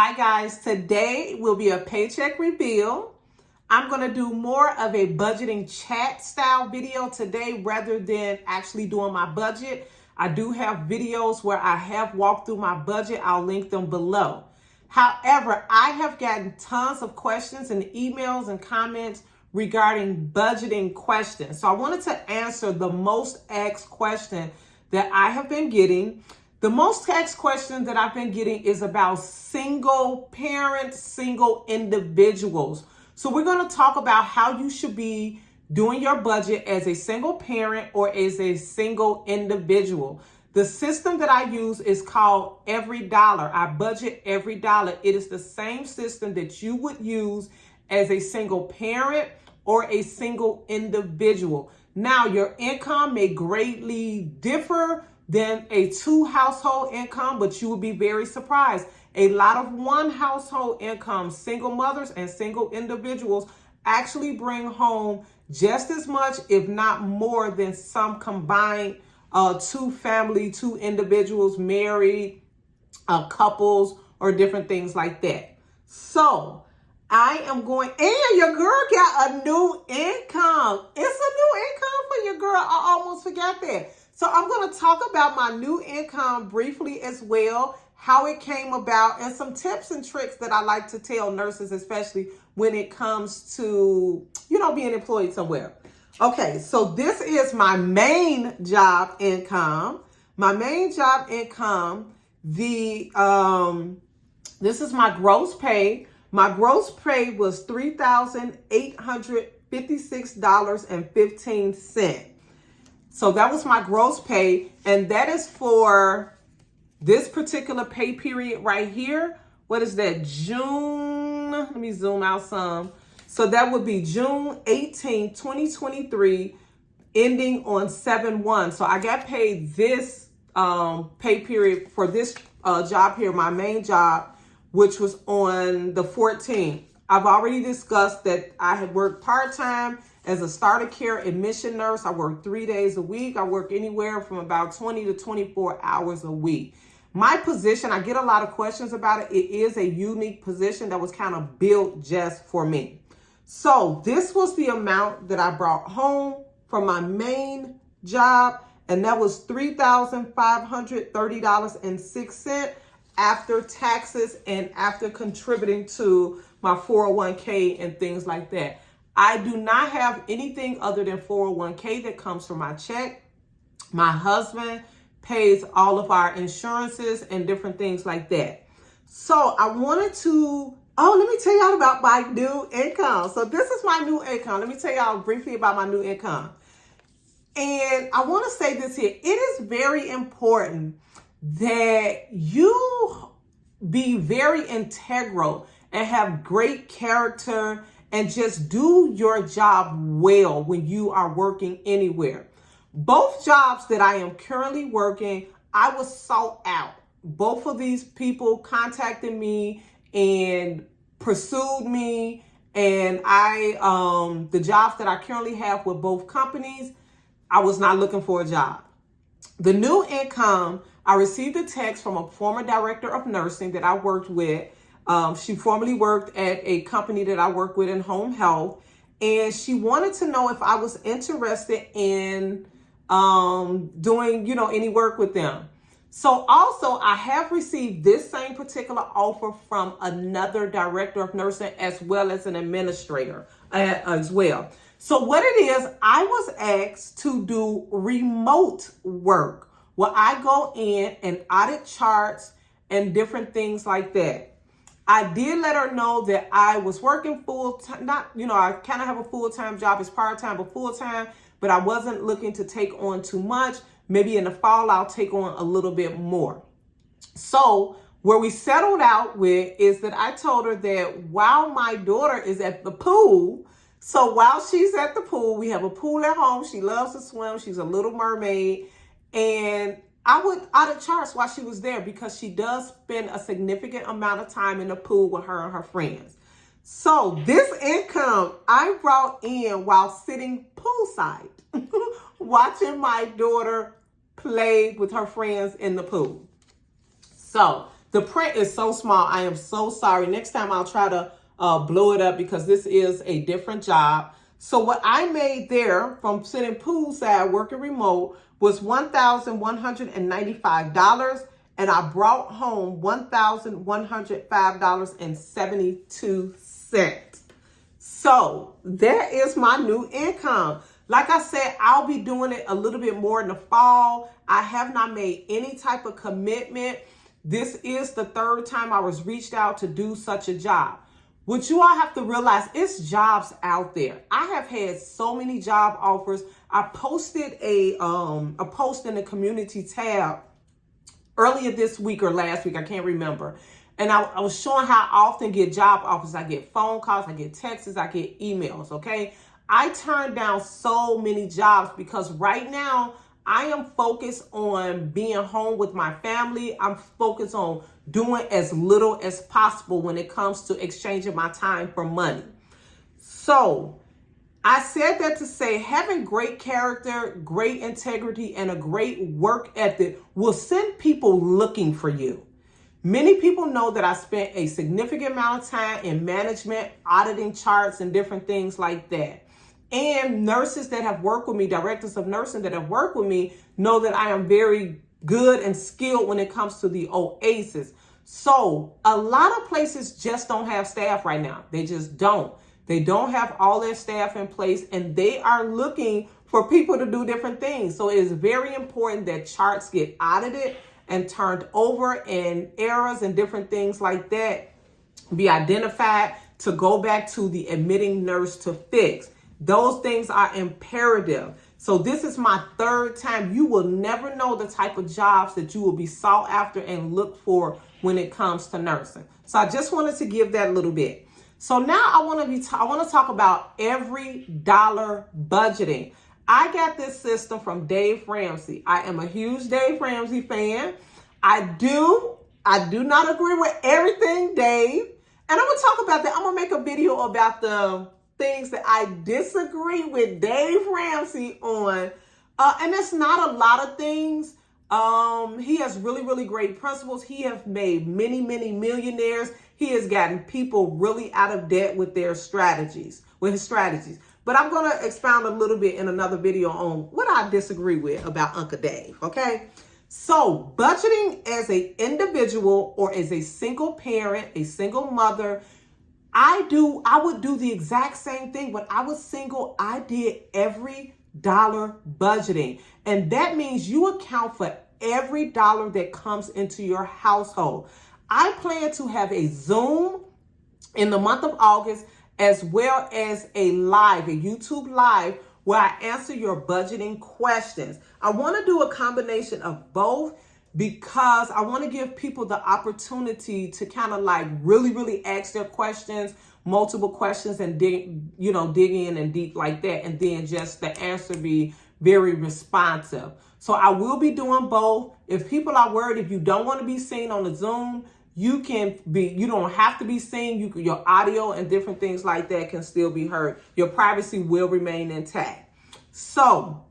Hi guys, today will be a paycheck reveal. I'm going to do more of a budgeting chat style video today rather than actually doing my budget. I do have videos where I have walked through my budget. I'll link them below. However, I have gotten tons of questions and emails and comments regarding budgeting questions. So I wanted to answer the most asked question that I have been getting. The most asked question that I've been getting is about single parents, single individuals. So we're going to talk about how you should be doing your budget as a single parent or as a single individual. The system that I use is called Every Dollar. I budget every dollar. It is the same system that you would use as a single parent or a single individual. Now, your income may greatly differ than a two household income, but you will be very surprised. A lot of one household income, single mothers and single individuals actually bring home just as much, if not more, than some combined two individuals, married couples, or different things like that. So I am going, and your girl got a new income. It's a new income for your girl. I almost forgot that. So I'm going to talk about my new income briefly as well, how it came about, and some tips and tricks that I like to tell nurses, especially when it comes to, being employed somewhere. Okay, so this is my main job income. My main job income, this is my gross pay. My gross pay was $3,856.15. So that was my gross pay, and that is for this particular pay period right here. What is that? June, let me zoom out some. So that would be June 18, 2023, ending on 7/1. So I got paid this pay period for this job here, my main job, which was on the 14th. I've already discussed that I had worked part-time as a starter care admission nurse. I work 3 days a week. I work anywhere from about 20 to 24 hours a week. My position, I get a lot of questions about it. It is a unique position that was kind of built just for me. So this was the amount that I brought home from my main job, and that was $3,530.06 after taxes and after contributing to my 401k and things like that. I do not have anything other than 401k that comes from my check. My husband pays all of our insurances and different things like that. So I wanted to, let me tell y'all about my new income. So this is my new income. Let me tell y'all briefly about my new income. And I want to say this here. It is very important that you be very integral and have great character and just do your job well when you are working anywhere. Both jobs that I am currently working, I was sought out. Both of these people contacted me and pursued me, and the jobs that I currently have with both companies, I was not looking for a job. The new income, I received a text from a former director of nursing that I worked with. She formerly worked at a company that I work with in home health, and she wanted to know if I was interested in doing, any work with them. So also, I have received this same particular offer from another director of nursing as well as an administrator as well. So what it is, I was asked to do remote work where I go in and audit charts and different things like that. I did let her know that I was working full-time, I kind of have a full-time job. It's part-time, but full-time, but I wasn't looking to take on too much. Maybe in the fall, I'll take on a little bit more. So where we settled out with is that I told her that while my daughter is at the pool, so while she's at the pool, we have a pool at home. She loves to swim. She's a little mermaid. And I would audit charts while she was there because she does spend a significant amount of time in the pool with her and her friends. So this income I brought in while sitting poolside, watching my daughter play with her friends in the pool. So The print is so small. I am so sorry. Next time I'll try to blow it up because this is a different job. So what I made there from sitting poolside working remote was $1,195, and I brought home $1,105.72. So that is my new income. Like I said, I'll be doing it a little bit more in the fall. I have not made any type of commitment. This is the third time I was reached out to do such a job. What you all have to realize, it's jobs out there. I have had so many job offers. I posted a post in the community tab earlier this week or last week, I can't remember. And I was showing how I often get job offers. I get phone calls, I get texts, I get emails, okay? I turned down so many jobs because right now I am focused on being home with my family. I'm focused on doing as little as possible when it comes to exchanging my time for money. So I said that to say having great character, great integrity, and a great work ethic will send people looking for you. Many people know that I spent a significant amount of time in management, auditing charts, and different things like that. And nurses that have worked with me, directors of nursing that have worked with me, know that I am very good and skilled when it comes to the OASIS. So a lot of places just don't have staff right now. They just don't. They don't have all their staff in place, and they are looking for people to do different things. So it is very important that charts get audited and turned over, and errors and different things like that be identified to go back to the admitting nurse to fix. Those things are imperative. So this is my third time. You will never know the type of jobs that you will be sought after and look for when it comes to nursing. So I just wanted to give that a little bit. So now I want to talk about every dollar budgeting. I got this system from Dave Ramsey. I am a huge Dave Ramsey fan. I do not agree with everything, Dave. And I'm going to talk about that. I'm going to make a video about the things that I disagree with Dave Ramsey on. And it's not a lot of things. He has really, really great principles. He has made many, many millionaires. He has gotten people really out of debt with his strategies. But I'm going to expound a little bit in another video on what I disagree with about Uncle Dave, okay? So budgeting as an individual or as a single parent, a single mother, I would do the exact same thing. When I was single, I did every dollar budgeting. And that means you account for every dollar that comes into your household. I plan to have a Zoom in the month of August, as well as a YouTube live, where I answer your budgeting questions. I want to do a combination of both because I want to give people the opportunity to kind of like really, really ask their questions, multiple questions, and dig in and deep like that. And then just the answer be very responsive. So I will be doing both. If people are worried, if you don't want to be seen on the Zoom, you don't have to be seen. Your audio and different things like that can still be heard. Your privacy will remain intact. So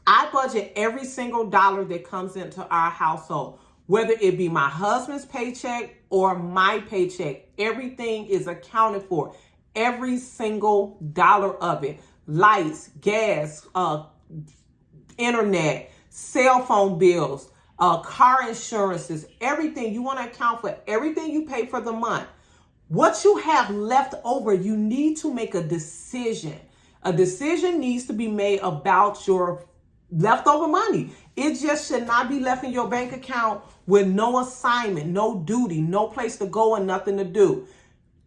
I budget every single dollar that comes into our household, whether it be my husband's paycheck or my paycheck. Everything is accounted for. Every single dollar of it. Lights, gas, internet, cell phone bills, car insurances, everything. You want to account for everything you pay for the month. What you have left over, you need to make a decision. A decision needs to be made about your leftover money. It just should not be left in your bank account with no assignment, no duty, no place to go, and nothing to do.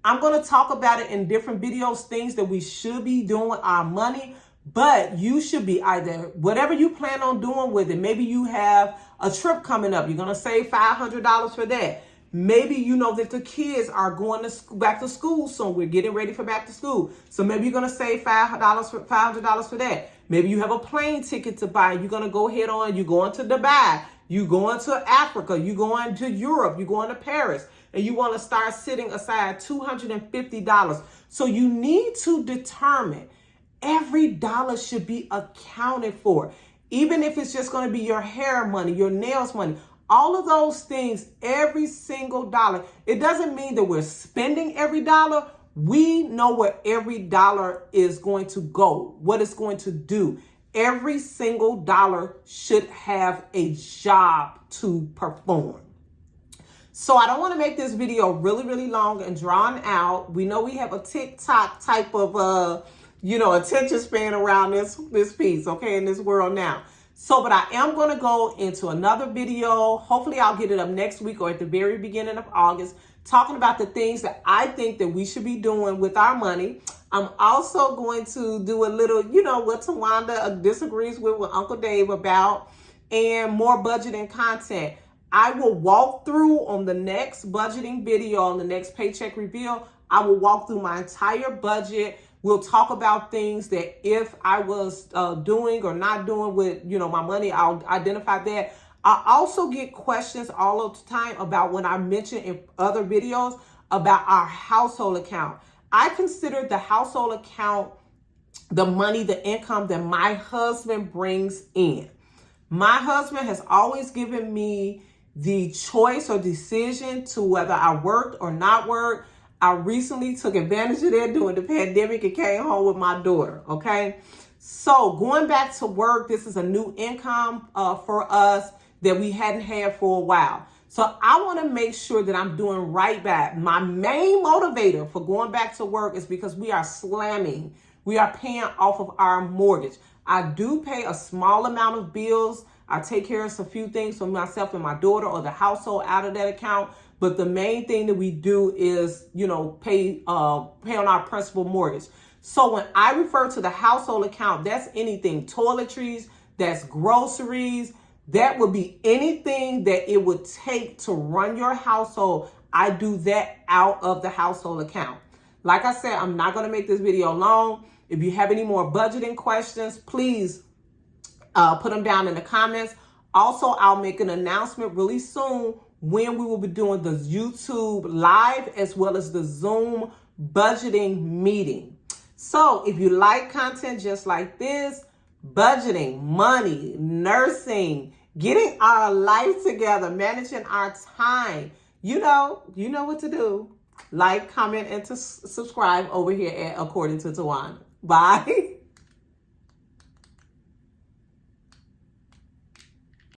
I'm going to talk about it in different videos, things that we should be doing with our money. But you should be either whatever you plan on doing with it. Maybe you have a trip coming up. You're going to save $500 for that. Maybe you know that the kids are going back to school soon. We're getting ready for back to school. So maybe you're going to save $500 for that. Maybe you have a plane ticket to buy. You're going to go ahead on. You're going to Dubai. You're going to Africa. You're going to Europe. You're going to Paris. And you want to start setting aside $250. So you need to determine every dollar should be accounted for. Even if it's just going to be your hair money, your nails money, All of those things, every single dollar. It doesn't mean that we're spending every dollar. We know where every dollar is going to go, what it's going to do. Every single dollar should have a job to perform. So I don't want to make this video really, really long and drawn out. We know we have a TikTok type of, attention span around this piece, okay, in this world now. So, but I am going to go into another video. Hopefully I'll get it up next week or at the very beginning of August, talking about the things that I think that we should be doing with our money. I'm also going to do a little, what Tawanda disagrees with Uncle Dave about, and more budgeting content. I will walk through on the next budgeting video, on the next paycheck reveal. I will walk through my entire budget. We'll talk about things that if I was doing or not doing with, my money, I'll identify that. I also get questions all of the time about when I mention in other videos about our household account. I consider the household account the money, the income that my husband brings in. My husband has always given me the choice or decision to whether I worked or not worked. I recently took advantage of that during the pandemic and came home with my daughter, okay? So going back to work, this is a new income for us that we hadn't had for a while. So I want to make sure that I'm doing right back. My main motivator for going back to work is because we are slamming. We are paying off of our mortgage. I do pay a small amount of bills. I take care of a few things for myself and my daughter or the household out of that account. But the main thing that we do is, pay on our principal mortgage. So when I refer to the household account, that's anything, toiletries, that's groceries, that would be anything that it would take to run your household. I do that out of the household account. Like I said, I'm not going to make this video long. If you have any more budgeting questions, please put them down in the comments. Also, I'll make an announcement really soon when we will be doing the YouTube live as well as the Zoom budgeting meeting. So if you like content just like this, budgeting, money, nursing, getting our life together, managing our time, you know what to do. Like, comment, and to subscribe over here at According to Tawanda. Bye.